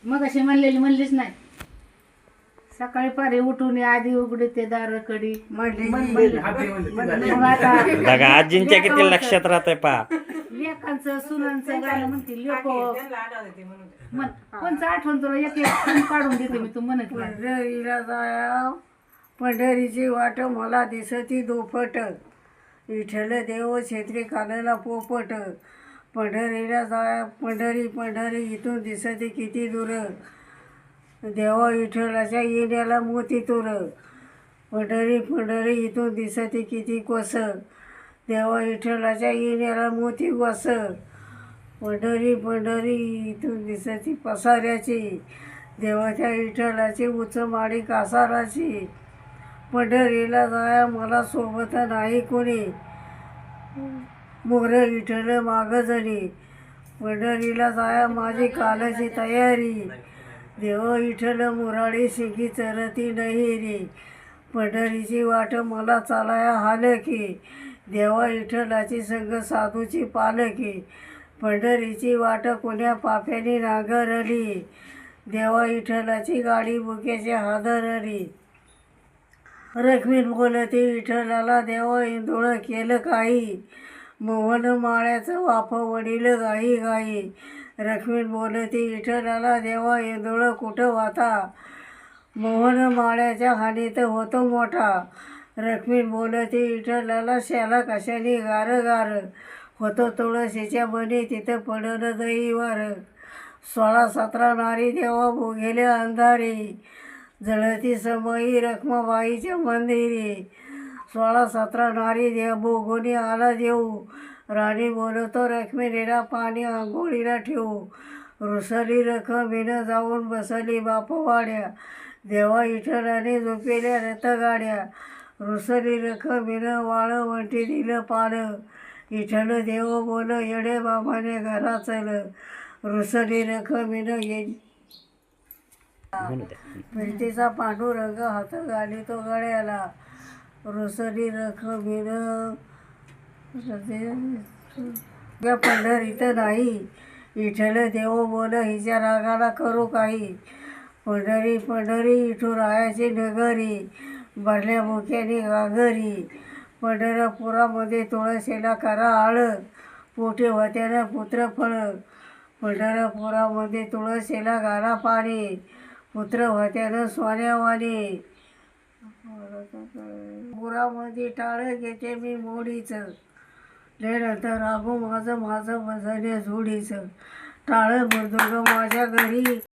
मग अशी म्हणलीच नाही. सकाळी पारी उठून आधी उघडे ते दार कडी मग आता बघा आजींच्या किती लक्षात राहतंय पा. लेकांचं सुनांचं गाणं म्हणते लोक म्हण कोणचं आठवण तुला एक एक काढून देते मी. तू म्हणत नाही. पंढरीला जाया पंढरीची वाट मला दिसती दोफट, विठ्ठल देव छेत्री कानाला पोपट. पंढरीला जाया पंढरी पंढरी इथून दिसते किती दूर, देवा विठ्ठलाच्या येण्याला मोती तूर. पंढरी पंढरी इथून दिसते किती कोस, देवा विठ्ठलाच्या येण्याला मोती वस. पंढरी पंढरी इथून दिसती पसाऱ्याची, देवाच्या विठ्ठलाची उच माडी कासाराची. पंढरीला जाया मला सोबत नाही कोणी, मोर विठ्ठल माग जणी. पंढरीला जाया माझी कालाची तयारी, देव विठ्ठल मुराडी शिंगी चरती नाही रे. पंढरीची वाट मला चालाया हालकी, देवा विठ्ठलाची संग साधूची पालकी. पंढरीची वाट कोण्या पाप्याने नांगरली, देवा विठ्ठलाची गाडी बुक्याची हादरली. रखमीन बोलते विठ्ठलाला देवा इंदोळ केलं काही, मोहन माळ्याचं वाफ वडील गाई गाई. रखमीन बोलते विठ्ठलाला देवा इंदोळ कुठं वाता, मोहन माळ्याच्या हानीत होतो मोठा. रखमीन बोलते विठ्ठलाला शाला कशाने गार गार, होतो तुळशीच्या बनी तिथं पडलं दहीवार. 16-17 नारी देवा बोगेल्या अंधारी, जळती समयी रखमाबाईच्या मंदिरी. 16-17 नारी देव बोगोनी आला देऊ, राणी बोलतो रखमेलीला पाणी आंघोळीला ठेवू. रुसली रखमीनं जाऊन बसली बापवाड्या, देवा विठ्ठलाने झोपेल्या रथगाड्या. रुसली रखमीनं वाळवंटी दिलं पालं, विठ्ठल देव बोल येडे बाबाने घरा चल. रुसली रखमीनं फिरतीचा पांडुरंग हात घाली तो गळ्याला. रुसली रखमीनं पंढरीत नाही, विठ्ठल देव बोल हिच्या रागाला करू काही. पंढरी पंढरी विठुरायाची नगरी, भरल्या मुख्याने घागरी. पंढरपुरामध्ये तुळशीला करा आळ, पोटी होत्यानं पुत्रफळ. पंढरपुरामध्ये तुळशीला घाला पाणी, पुत्र होत्यानं सोन्यावाणी. पुरामध्ये टाळ घेते मी मोडीचं, नंतर रागो माझं माझं बसणे जोडीचं. टाळ मृदुंग माझ्या घरी,